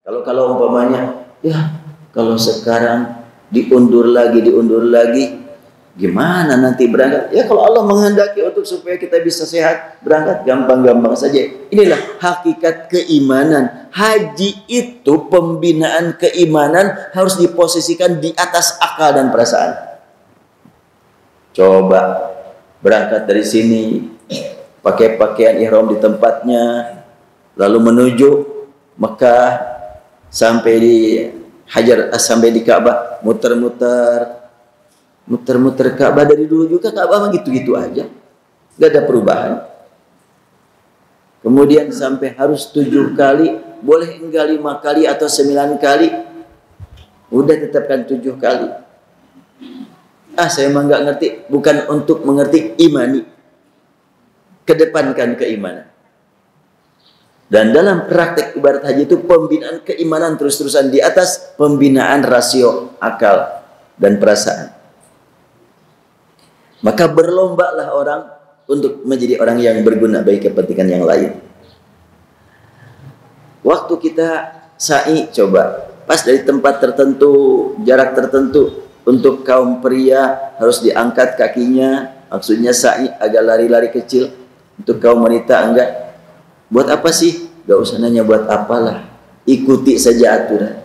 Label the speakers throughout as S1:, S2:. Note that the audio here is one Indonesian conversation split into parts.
S1: Kalau umpamanya, ya kalau sekarang diundur lagi, gimana nanti berangkat? Ya kalau Allah menghendaki untuk supaya kita bisa sehat, berangkat gampang-gampang saja. Inilah hakikat keimanan. Haji itu pembinaan keimanan harus diposisikan di atas akal dan perasaan. Coba berangkat dari sini, pakai pakaian ihram di tempatnya, lalu menuju Mekah, sampai di Ka'bah, muter-muter Ka'bah. Dari dulu juga Ka'bah gitu-gitu aja, gak ada perubahan. Kemudian sampai harus 7 kali, boleh enggak 5 kali atau 9 kali, udah tetapkan 7 kali. Saya emang gak ngerti, bukan untuk mengerti, imani, kedepankan keimanan. Dan dalam praktek ibadat haji itu pembinaan keimanan terus-terusan di atas pembinaan rasio akal dan perasaan. Maka berlombalah orang untuk menjadi orang yang berguna bagi kepentingan yang lain. Waktu kita sa'i, coba pas dari tempat tertentu, jarak tertentu, untuk kaum pria harus diangkat kakinya, maksudnya sa'i agak lari-lari kecil. Untuk kaum wanita enggak. Buat apa sih? Gak usah nanya buat apalah, ikuti saja aturan.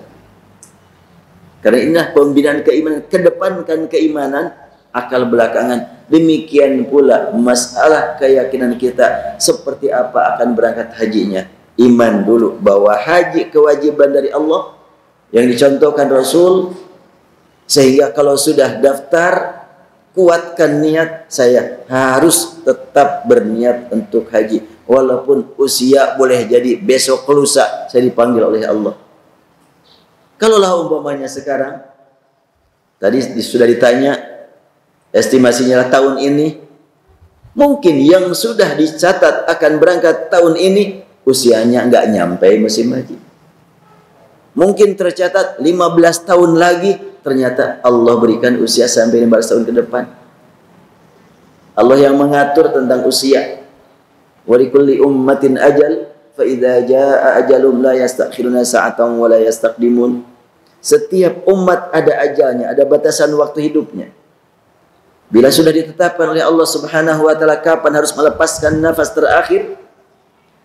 S1: Karena inilah pembinaan keimanan, kedepankan keimanan, akal belakangan. Demikian pula masalah keyakinan kita seperti apa akan berangkat hajinya. Iman dulu bahwa haji kewajiban dari Allah yang dicontohkan Rasul, sehingga kalau sudah daftar, kuatkan niat, saya harus tetap berniat untuk haji. Walaupun usia boleh jadi besok lusa saya dipanggil oleh Allah. Kalaulah umpamanya sekarang, tadi sudah ditanya, estimasinya tahun ini, mungkin yang sudah dicatat akan berangkat tahun ini, usianya nggak nyampe musim haji. Mungkin tercatat 15 tahun lagi, ternyata Allah berikan usia sampai 15 tahun ke depan. Allah yang mengatur tentang usia. Wa likulli ummatin ajal, fa idza jaa ajalum la yastakhiruna sa'atan wa la yastaqdimun. Setiap umat ada ajalnya, ada batasan waktu hidupnya. Bila sudah ditetapkan oleh Allah Subhanahu wa taala kapan harus melepaskan nafas terakhir,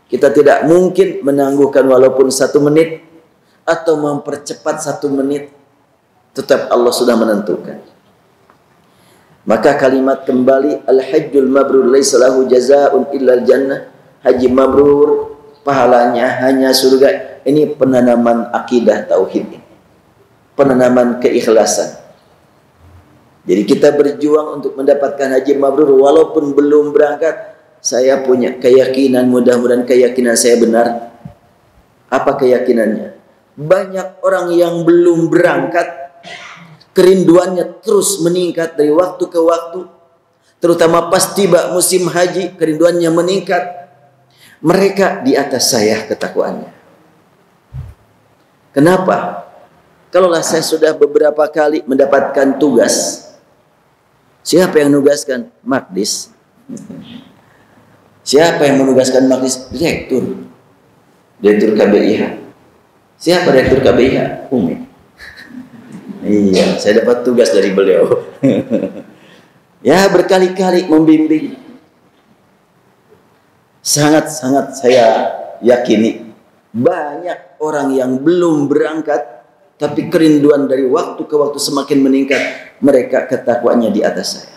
S1: kita tidak mungkin menangguhkan walaupun 1 menit atau mempercepat 1 menit. Tetap Allah sudah menentukan. Maka kalimat kembali, al-hajjul mabrur laisa lahu jazaa'un illal jannah. Haji mabrur pahalanya hanya surga. Ini penanaman akidah tauhid ini. Penanaman keikhlasan. Jadi kita berjuang untuk mendapatkan haji mabrur walaupun belum berangkat. Saya punya keyakinan, mudah-mudahan keyakinan saya benar. Apa keyakinannya? Banyak orang yang belum berangkat, kerinduannya terus meningkat dari waktu ke waktu. Terutama pas tiba musim haji, kerinduannya meningkat. Mereka di atas saya ketakwaannya. Kenapa? Kalaulah saya sudah beberapa kali mendapatkan tugas, siapa yang menugaskan? Makdis. Siapa yang menugaskan Makdis? Direktur KBIH. Siapa direktur KBIH? Umi. Iya, saya dapat tugas dari beliau. Ya, berkali-kali membimbing. Sangat-sangat saya yakini banyak orang yang belum berangkat, tapi kerinduan dari waktu ke waktu semakin meningkat. Mereka ketakwaannya di atas saya.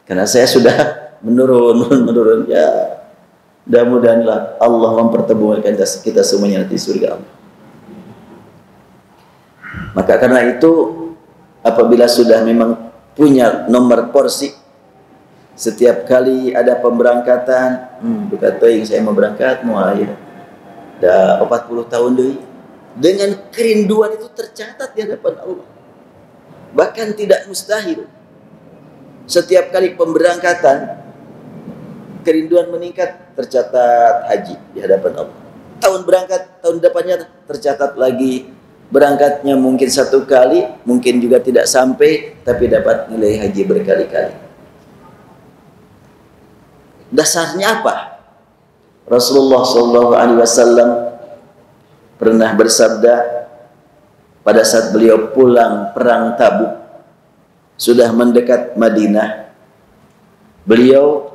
S1: Karena saya sudah menurun. Ya, mudah-mudahanlah Allah mempertemukan kita semuanya nanti surga Allah. Maka karena itu, apabila sudah memang punya nomor porsi, setiap kali ada pemberangkatan, bukan teing saya mau berangkat, mau aja. Dah 40 tahun deh. Dengan kerinduan itu tercatat di hadapan Allah. Bahkan tidak mustahil. Setiap kali pemberangkatan, kerinduan meningkat, tercatat haji di hadapan Allah. Tahun berangkat, tahun depannya tercatat lagi. Berangkatnya mungkin 1 kali, mungkin juga tidak sampai, tapi dapat nilai haji berkali-kali. Dasarnya apa? Rasulullah SAW pernah bersabda pada saat beliau pulang perang Tabuk, sudah mendekat Madinah, beliau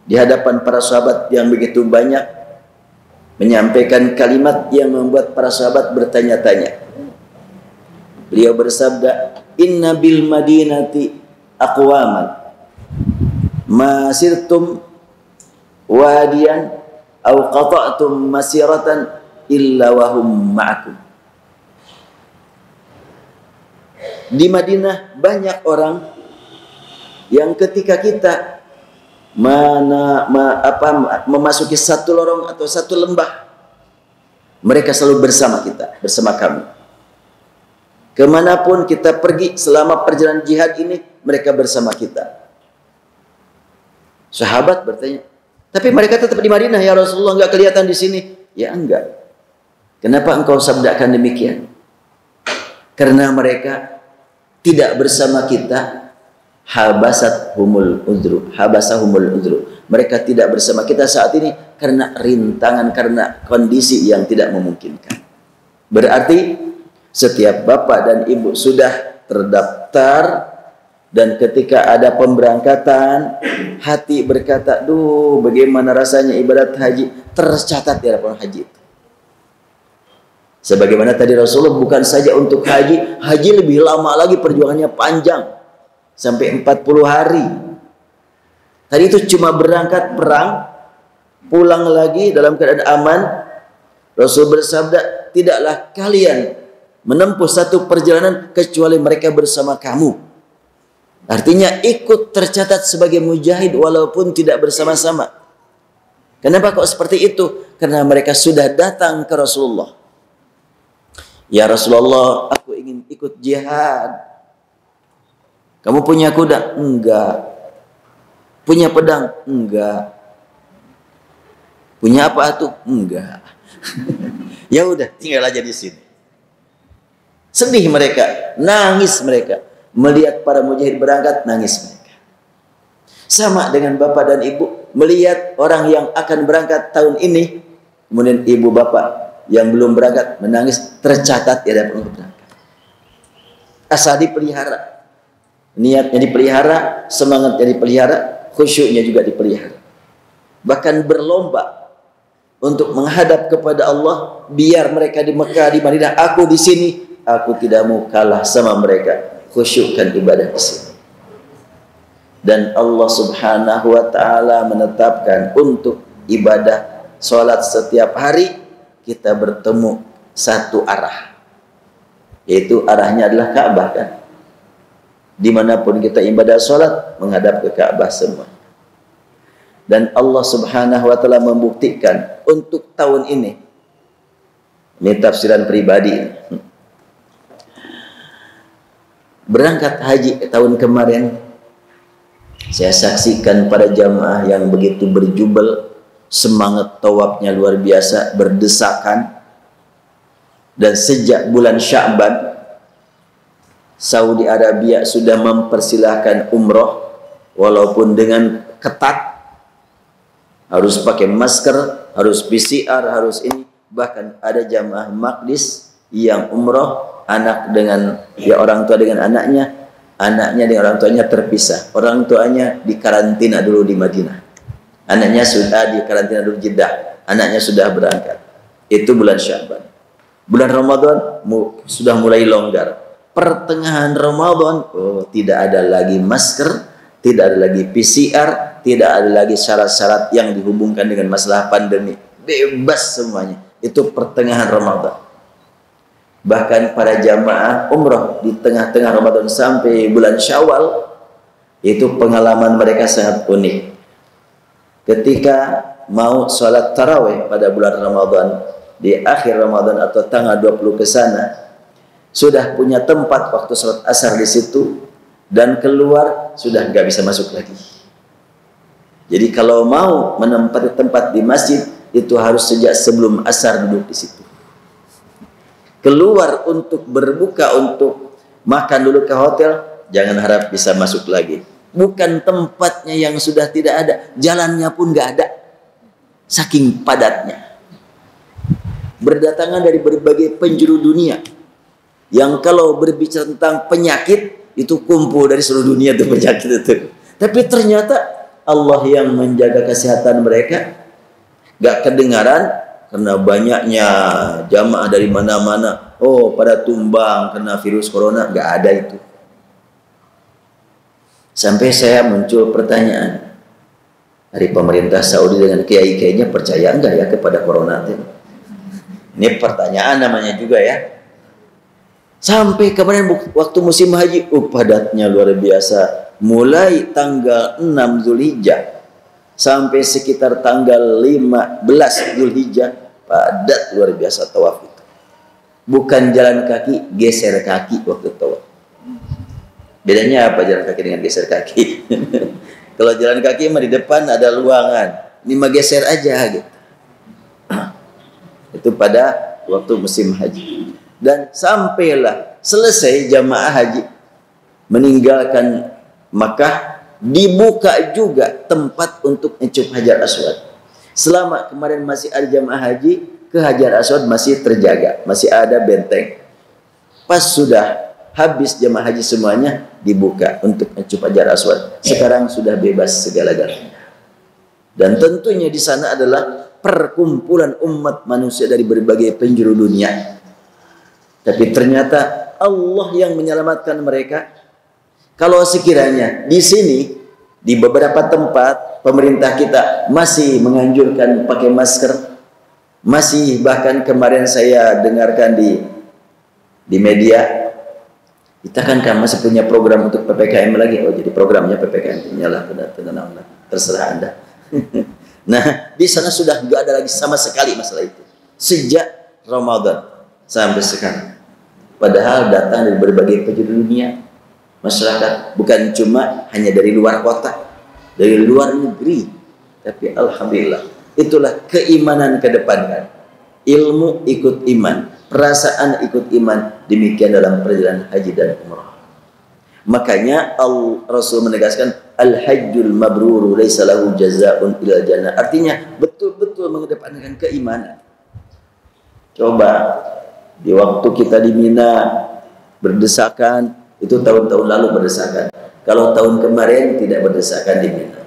S1: di hadapan para sahabat yang begitu banyak menyampaikan kalimat yang membuat para sahabat bertanya-tanya. Beliau bersabda, inna bil madinati aqwaman masirtum wadiyan aw qata'tum masiratan illa wahum ma'akum. Di Madinah banyak orang yang ketika kita memasuki satu lorong atau satu lembah, mereka selalu bersama kita, bersama kami. Kemanapun kita pergi selama perjalanan jihad ini, mereka bersama kita. Sahabat bertanya, tapi mereka tetap di Madinah ya Rasulullah, enggak kelihatan di sini. Ya enggak. Kenapa engkau sabdakan demikian? Karena mereka tidak bersama kita, habasahumul udhru. Mereka tidak bersama kita saat ini karena rintangan, karena kondisi yang tidak memungkinkan. Berarti setiap bapak dan ibu sudah terdaftar, dan ketika ada pemberangkatan, hati berkata, duh bagaimana rasanya ibadat haji, tercatat di hadapan haji itu. Sebagaimana tadi Rasulullah bukan saja untuk haji, haji lebih lama lagi, perjuangannya panjang sampai 40 hari. Tadi itu cuma berangkat perang, pulang lagi dalam keadaan aman. Rasul bersabda, tidaklah kalian menempuh satu perjalanan kecuali mereka bersama kamu. Artinya ikut tercatat sebagai mujahid walaupun tidak bersama-sama. Kenapa kok seperti itu? Karena mereka sudah datang ke Rasulullah. Ya Rasulullah, aku ingin ikut jihad. Kamu punya kuda? Enggak. Punya pedang? Enggak. Punya apa tuh? Enggak. Ya udah, tinggal aja di sini. Sedih mereka, nangis mereka. Melihat para mujahid berangkat, nangis mereka. Sama dengan bapak dan ibu, melihat orang yang akan berangkat tahun ini, kemudian ibu bapak yang belum berangkat menangis, tercatat di hadapan untuk berangkat. Asal dipelihara, niatnya dipelihara, semangatnya dipelihara, khusyuknya juga dipelihara. Bahkan berlomba untuk menghadap kepada Allah, biar mereka di Mekah, di Madinah, aku di sini, aku tidak mau kalah sama mereka. Khusyukkan ibadah di sini. Dan Allah Subhanahu wa taala menetapkan untuk ibadah salat setiap hari kita bertemu satu arah, yaitu arahnya adalah Ka'bah kan. Dimanapun kita ibadah salat menghadap ke Ka'bah semua. Dan Allah Subhanahu wa taala membuktikan untuk tahun ini tafsiran pribadi, berangkat haji tahun kemarin, saya saksikan pada jamaah yang begitu berjubel, semangat tawafnya luar biasa, berdesakan. Dan sejak bulan Sya'ban, Saudi Arabia sudah mempersilahkan umroh, walaupun dengan ketat, harus pakai masker, harus PCR, harus ini. Bahkan ada jamaah Maqdis yang umroh, anak dengan orang tua dengan anaknya, anaknya dengan orang tuanya terpisah. Orang tuanya dikarantina dulu di Madinah, anaknya sudah dikarantina dulu Jeddah, anaknya sudah berangkat. Itu bulan Sya'ban. Bulan Ramadan sudah mulai longgar. Pertengahan Ramadan, tidak ada lagi masker, tidak ada lagi PCR, tidak ada lagi syarat-syarat yang dihubungkan dengan masalah pandemi. Bebas semuanya. Itu pertengahan Ramadan. Bahkan para jamaah umroh di tengah-tengah Ramadan sampai bulan Syawal, itu pengalaman mereka sangat unik. Ketika mau sholat tarawih pada bulan Ramadan, di akhir Ramadan atau tanggal 20 ke sana, sudah punya tempat waktu sholat asar di situ, dan keluar sudah nggak bisa masuk lagi. Jadi kalau mau menempati tempat di masjid, itu harus sejak sebelum asar duduk di situ. Keluar untuk berbuka, untuk makan dulu ke hotel, jangan harap bisa masuk lagi. Bukan tempatnya yang sudah tidak ada, jalannya pun nggak ada, saking padatnya. berdatangan dari berbagai penjuru dunia. Yang kalau berbicara tentang penyakit, itu kumpul dari seluruh dunia itu penyakit itu. Tapi ternyata Allah yang menjaga kesehatan mereka. Gak kedengaran karena banyaknya jamaah dari mana-mana. Oh, pada tumbang kena virus corona. Gak ada itu. Sampai saya muncul pertanyaan. Dari pemerintah Saudi dengan kiai-kiainya percaya enggak ya kepada corona itu? Ini pertanyaan namanya juga ya. Sampai kemarin waktu musim haji, padatnya luar biasa. Mulai tanggal 6 Zulhijjah sampai sekitar tanggal 15 Zulhijjah, padat luar biasa tawaf itu. Bukan jalan kaki, geser kaki waktu tawaf. Bedanya apa jalan kaki dengan geser kaki? Kalau jalan kaki mah di depan ada luangan, ini mah geser aja gitu. Itu pada waktu musim haji. Dan sampailah selesai jamaah haji meninggalkan Makkah, dibuka juga tempat untuk mencup Hajar Aswad. Selama kemarin masih ada jamaah haji, ke Hajar Aswad masih terjaga, masih ada benteng. Pas sudah habis jamaah haji semuanya, dibuka untuk mencup Hajar Aswad. Sekarang sudah bebas segala-galanya. Dan tentunya di sana adalah perkumpulan umat manusia dari berbagai penjuru dunia. Tapi ternyata Allah yang menyelamatkan mereka. Kalau sekiranya di sini, di beberapa tempat pemerintah kita masih menganjurkan pakai masker, masih bahkan kemarin saya dengarkan di media, kita kan masih punya program untuk PPKM lagi. Oh, jadi programnya PPKM, nyala, tenang, terserah Anda. Nah, di sana sudah nggak ada lagi sama sekali masalah itu sejak Ramadan sampai sekarang. Padahal datang dari berbagai penjuru dunia masyarakat, bukan cuma hanya dari luar kota, dari luar negeri. Tapi alhamdulillah, itulah keimanan ke depan kan. Ilmu ikut iman, perasaan ikut iman. Demikian dalam perjalanan haji dan umrah. Makanya Rasul menegaskan al-hajjul mabruru laisa lahu jazaa'un illa jannah. Artinya betul-betul mengedepankan keimanan. Coba di waktu kita di Mina berdesakan, itu tahun-tahun lalu berdesakan. Kalau tahun kemarin tidak berdesakan di Mina,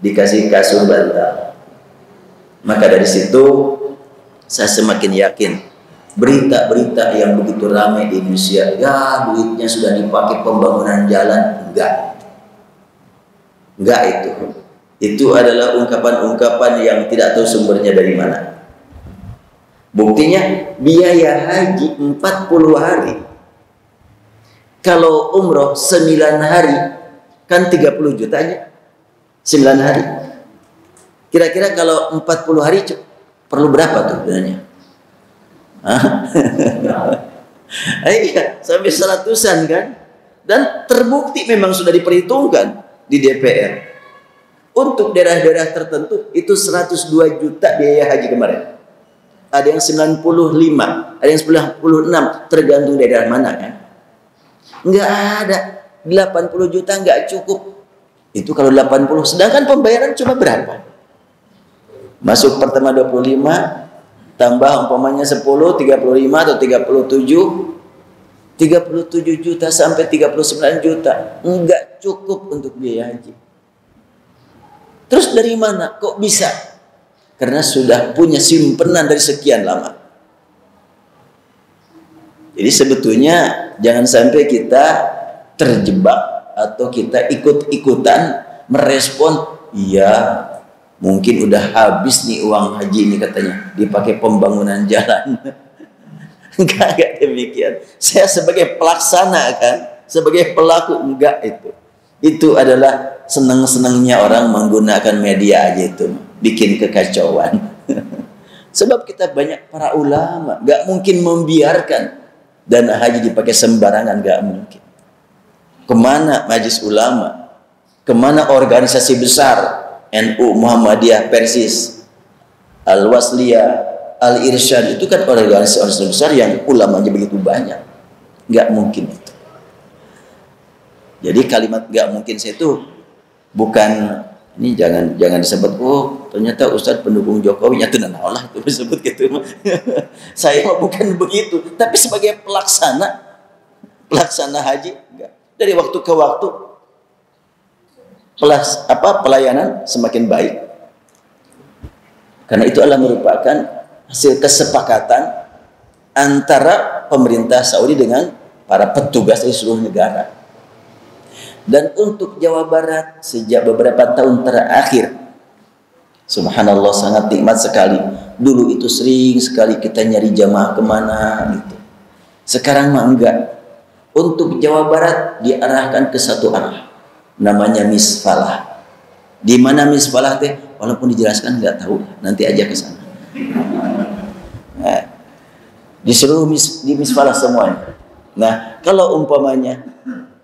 S1: dikasih kasur bantal. Maka dari situ saya semakin yakin berita-berita yang begitu ramai di Indonesia, ya duitnya sudah dipakai pembangunan jalan, enggak itu adalah ungkapan-ungkapan yang tidak tahu sumbernya dari mana. Buktinya biaya haji 40 hari. Kalau umroh 9 hari kan 30 juta aja. 9 hari. Kira-kira kalau 40 hari perlu berapa tuh dananya? Iya, sampai 100-an kan? Dan terbukti memang sudah diperhitungkan di DPR. Untuk daerah-daerah tertentu itu 102 juta biaya haji kemarin. Ada yang 95, ada yang 96, tergantung daerah mana kan. Enggak ada 80 juta enggak cukup. Itu kalau 80, sedangkan pembayaran cuma berapa? Masuk pertama 25, tambah umpamanya 10, 35 atau 37 juta sampai 39 juta. Enggak cukup untuk biaya haji. Terus dari mana? Kok bisa? Karena sudah punya simpenan dari sekian lama. Jadi sebetulnya jangan sampai kita terjebak atau kita ikut-ikutan merespon, iya mungkin udah habis nih uang haji ini katanya, dipakai pembangunan jalan. Enggak demikian. Saya sebagai pelaksana kan, sebagai pelaku enggak itu. Itu adalah senang-senangnya orang menggunakan media aja itu, bikin kekacauan. Sebab kita banyak para ulama, gak mungkin membiarkan dana haji dipakai sembarangan, gak mungkin. Kemana majelis ulama? Kemana organisasi besar? NU, Muhammadiyah, Persis, Al-Wasliyah, Al-Irsyad, itu kan organisasi besar yang ulamanya begitu banyak. Gak mungkin itu. Jadi kalimat gak mungkin saya itu bukan Ini jangan disebut, oh ternyata Ustadz pendukung Jokowi, nyata Allah itu disebut gitu. Saya mah bukan begitu, tapi sebagai pelaksana haji, enggak. Dari waktu ke waktu pelayanan semakin baik. Karena itu adalah merupakan hasil kesepakatan antara pemerintah Saudi dengan para petugas di seluruh negara. Dan untuk Jawa Barat sejak beberapa tahun terakhir, subhanallah sangat nikmat sekali. Dulu itu sering sekali kita nyari jamaah kemana gitu. Sekarang mah enggak. Untuk Jawa Barat diarahkan ke satu arah, namanya Misfalah. Di mana Misfalah teh? Walaupun dijelaskan nggak tahu, nanti aja ke sana. Nah, di seluruh di Misfalah semuanya. Nah, kalau umpamanya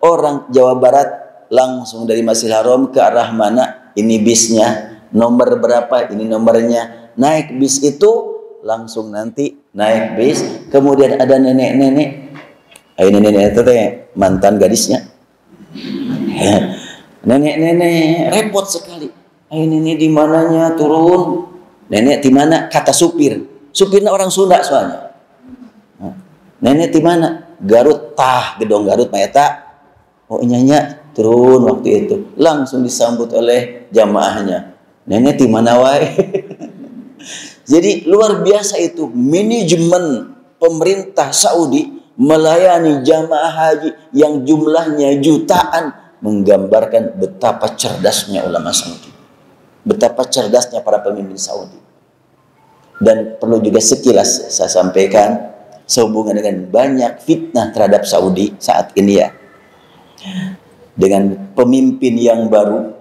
S1: orang Jawa Barat langsung dari Masjidil Haram ke arah mana? Ini bisnya, nomor berapa? Ini nomornya. Naik bis itu langsung nanti naik bis. Kemudian ada nenek-nenek. Nenek-nenek itu teh mantan gadisnya. Nenek-nenek repot sekali. Nenek di mananya turun? Nenek di mana? Kata supir. Supirnya orang Sunda soalnya. Nenek di mana? Garut, gedong Garut Mayata. Oh nyanya turun waktu itu, langsung disambut oleh jamaahnya. Nenek di mana wae? Jadi luar biasa itu manajemen pemerintah Saudi melayani jamaah haji yang jumlahnya jutaan, menggambarkan betapa cerdasnya ulama Saudi, betapa cerdasnya para pemimpin Saudi. Dan perlu juga sekilas saya sampaikan sehubungan dengan banyak fitnah terhadap Saudi saat ini ya. Dengan pemimpin yang baru,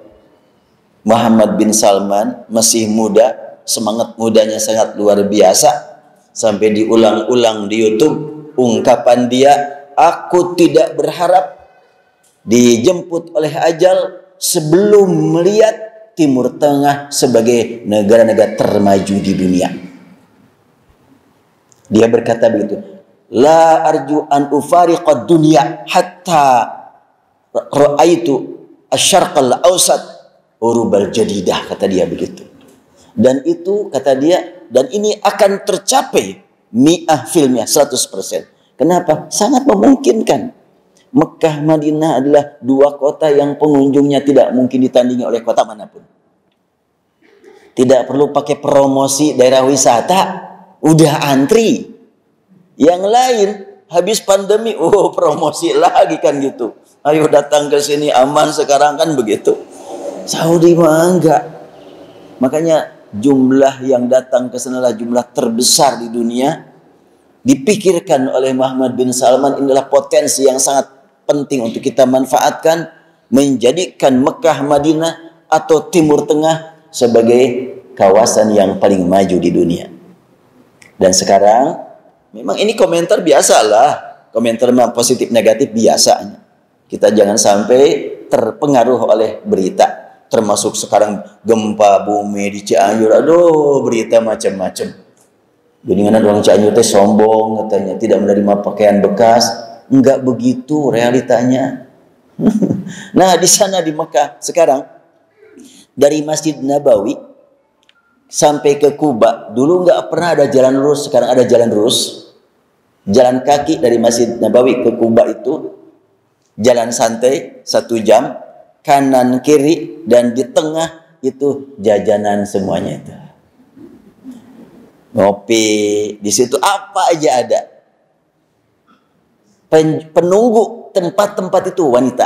S1: Muhammad bin Salman, masih muda, semangat mudanya sangat luar biasa, sampai diulang-ulang di YouTube ungkapan dia, aku tidak berharap dijemput oleh ajal sebelum melihat Timur Tengah sebagai negara-negara termaju di dunia. Dia berkata begitu, la arju an ufariqad dunya hatta ra'aitu asyarqal awsat urubal jadidah, kata dia begitu. Dan itu kata dia, dan ini akan tercapai mi'ah filmnya 100%. Kenapa? Sangat memungkinkan. Mekah Madinah adalah dua kota yang pengunjungnya tidak mungkin ditandingi oleh kota manapun. Tidak perlu pakai promosi daerah wisata, udah antri. Yang lain habis pandemi, oh promosi lagi kan gitu. Ayo datang ke sini aman sekarang kan begitu. Saudi mah enggak. Makanya jumlah yang datang ke sana adalah jumlah terbesar di dunia. Dipikirkan oleh Muhammad bin Salman inilah potensi yang sangat penting untuk kita manfaatkan, menjadikan Mekah Madinah atau Timur Tengah sebagai kawasan yang paling maju di dunia. Dan sekarang memang ini komentar biasalah, komentar positif negatif biasanya. Kita jangan sampai terpengaruh oleh berita, termasuk sekarang gempa bumi di Cianjur. Aduh, berita macam-macam. Geningan orang Cianjur teh sombong katanya, tidak menerima pakaian bekas. Enggak begitu realitanya. Nah, di sana di Mekah sekarang dari Masjid Nabawi sampai ke Kuba, dulu enggak pernah ada jalan lurus, sekarang ada jalan lurus. Jalan kaki dari Masjid Nabawi ke Kuba itu jalan santai 1 jam, kanan kiri, dan di tengah itu jajanan semuanya itu. Ngopi di situ apa aja ada. Penunggu tempat-tempat itu wanita.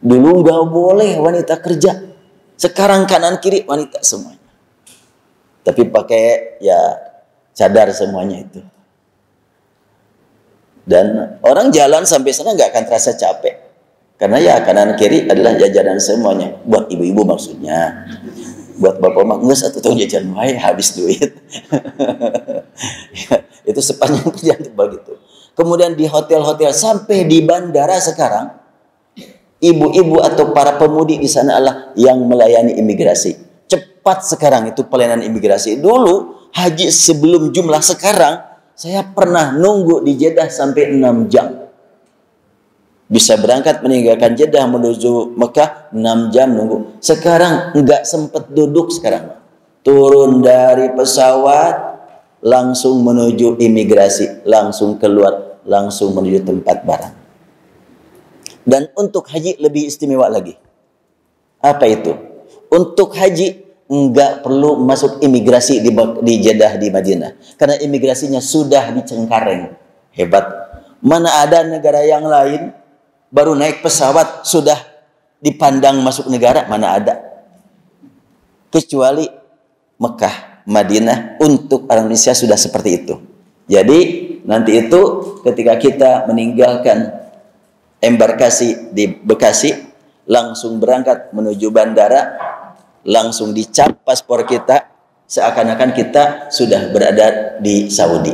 S1: Dulu nggak boleh wanita kerja, sekarang kanan kiri wanita semuanya. Tapi pakai ya cadar semuanya itu. Dan orang jalan sampai sana nggak akan terasa capek. Karena ya kanan kiri adalah jajanan semuanya. Buat ibu-ibu maksudnya. Buat bapak-bapak, enggak satu tahun jajan wae habis duit. Ya, itu sepanjang perjalanan begitu. Kemudian di hotel-hotel sampai di bandara sekarang, ibu-ibu atau para pemudi di sana adalah yang melayani imigrasi. Cepat sekarang itu pelayanan imigrasi. Dulu haji sebelum jumlah sekarang, saya pernah nunggu di Jeddah sampai 6 jam. Bisa berangkat meninggalkan Jeddah menuju Mekah 6 jam nunggu. Sekarang nggak sempet duduk sekarang. Turun dari pesawat langsung menuju imigrasi, langsung keluar, langsung menuju tempat barang. Dan untuk haji lebih istimewa lagi. Apa itu? Untuk haji enggak perlu masuk imigrasi di Jeddah di Madinah, karena imigrasinya sudah di Cengkareng. Hebat. Mana ada negara yang lain baru naik pesawat sudah dipandang masuk negara, mana ada. Kecuali Mekah, Madinah, untuk orang Indonesia sudah seperti itu. Jadi nanti itu ketika kita meninggalkan embarkasi di Bekasi, langsung berangkat menuju bandara, langsung dicap paspor kita, seakan-akan kita sudah berada di Saudi.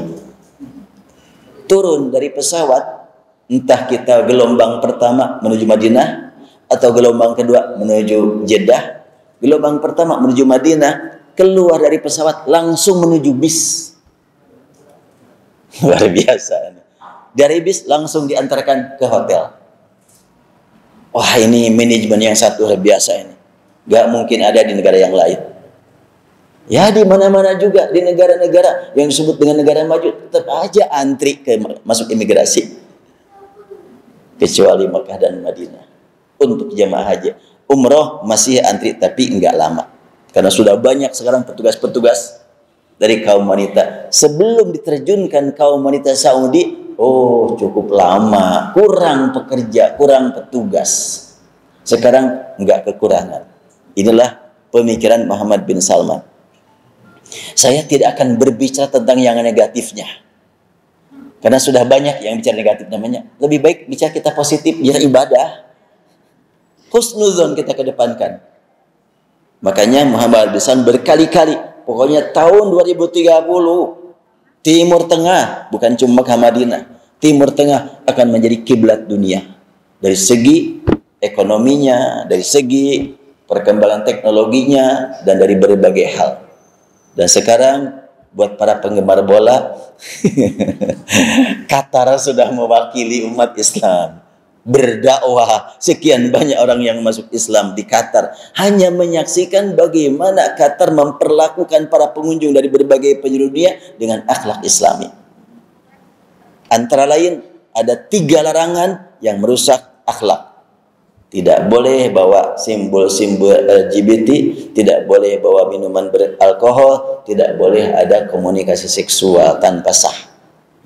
S1: Turun dari pesawat, entah kita gelombang pertama menuju Madinah atau gelombang kedua menuju Jeddah. Gelombang pertama menuju Madinah, keluar dari pesawat langsung menuju bis. Luar biasa. Dari bis langsung diantarkan ke hotel. Wah, ini manajemen yang satu luar biasa ini. Gak mungkin ada di negara yang lain. Ya, di mana-mana juga, di negara-negara yang disebut dengan negara maju, tetap aja antri ke masuk imigrasi. Kecuali Mekah dan Madinah. Untuk jemaah haji. Umroh masih antri, tapi enggak lama. Karena sudah banyak sekarang petugas-petugas dari kaum wanita. Sebelum diterjunkan kaum wanita Saudi, oh cukup lama. Kurang pekerja, kurang petugas. Sekarang enggak kekurangan. Inilah pemikiran Muhammad bin Salman. Saya tidak akan berbicara tentang yang negatifnya. Karena sudah banyak yang bicara negatif namanya. Lebih baik bicara kita positif, biar ibadah. Husnuzon kita kedepankan. Makanya Muhammad bin Salman berkali-kali, pokoknya tahun 2030, Timur Tengah, bukan cuma Mekah Madinah, Timur Tengah akan menjadi kiblat dunia. Dari segi ekonominya, dari segi perkembangan teknologinya, dan dari berbagai hal. Dan sekarang buat para penggemar bola, Qatar sudah mewakili umat Islam berdakwah. Sekian banyak orang yang masuk Islam di Qatar, hanya menyaksikan bagaimana Qatar memperlakukan para pengunjung dari berbagai penjuru dunia dengan akhlak Islami. Antara lain ada 3 larangan yang merusak akhlak. Tidak boleh bawa simbol-simbol LGBT, tidak boleh bawa minuman beralkohol, tidak boleh ada komunikasi seksual tanpa sah.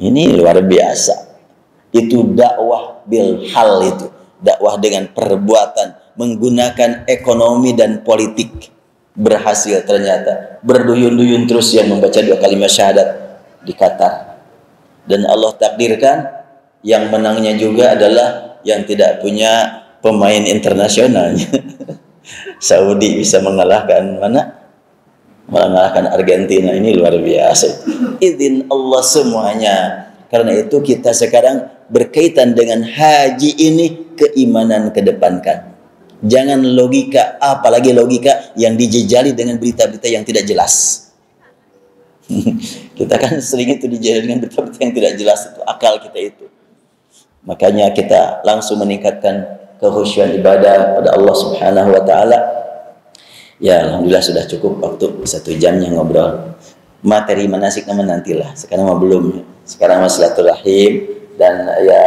S1: Ini luar biasa. Itu dakwah bil hal, itu dakwah dengan perbuatan, menggunakan ekonomi dan politik. Berhasil ternyata. Berduyun-duyun terus yang membaca 2 kalimat syahadat di Qatar. Dan Allah takdirkan yang menangnya juga adalah yang tidak punya pemain internasionalnya. Saudi bisa mengalahkan mana? Mengalahkan Argentina. Ini luar biasa. Izin Allah semuanya. Karena itu kita sekarang berkaitan dengan haji ini, keimanan kedepankan. Jangan logika, apalagi logika yang dijejali dengan berita-berita yang tidak jelas. Kita kan sering itu dijejali dengan berita-berita yang tidak jelas, itu akal kita itu. Makanya kita langsung meningkatkan kekhusyuan ibadah pada Allah Subhanahu wa taala. Ya, alhamdulillah sudah cukup waktu 1 jamnya ngobrol. Materi manasik nama nantilah. Sekarang mah belum. Sekarang mah silaturahim, dan ya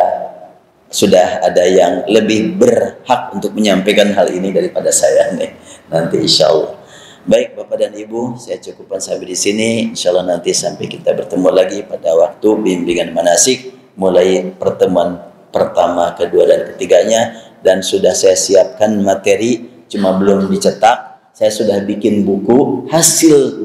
S1: sudah ada yang lebih berhak untuk menyampaikan hal ini daripada saya nih. Nanti insyaallah. Baik Bapak dan Ibu, saya cukupkan sampai di sini. Insyaallah nanti sampai kita bertemu lagi pada waktu bimbingan manasik, mulai pertemuan pertama, kedua, dan ketiganya. Dan sudah saya siapkan materi, cuma belum dicetak. Saya sudah bikin buku hasil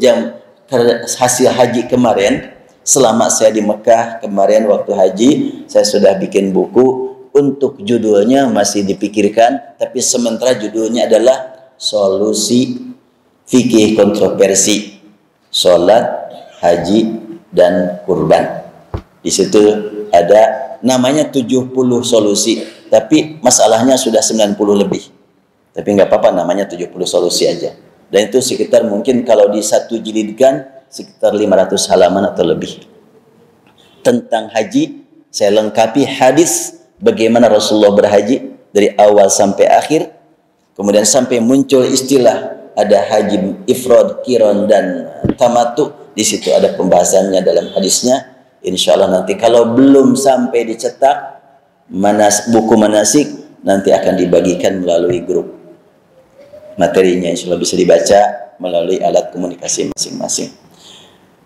S1: haji kemarin. Selama saya di Mekah kemarin waktu haji, saya sudah bikin buku. Untuk judulnya masih dipikirkan, tapi sementara judulnya adalah Solusi Fikih Kontroversi Sholat, Haji, dan Kurban. Di situ ada namanya 70 solusi, tapi masalahnya sudah 90 lebih. Tapi nggak apa-apa, namanya 70 solusi aja. Dan itu sekitar mungkin kalau di 1 jilidkan sekitar 500 halaman atau lebih. Tentang haji saya lengkapi hadis bagaimana Rasulullah berhaji dari awal sampai akhir, kemudian sampai muncul istilah ada haji ifrad, qiran dan tamattu. Di situ ada pembahasannya dalam hadisnya. Insya Allah nanti kalau belum sampai dicetak buku manasik, nanti akan dibagikan melalui grup. Materinya insya Allah bisa dibaca melalui alat komunikasi masing-masing.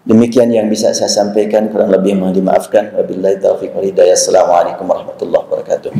S1: Demikian yang bisa saya sampaikan, kurang lebih mohon dimaafkan. Wabillahi taufiq wal hidayah. Assalamualaikum warahmatullahi wabarakatuh.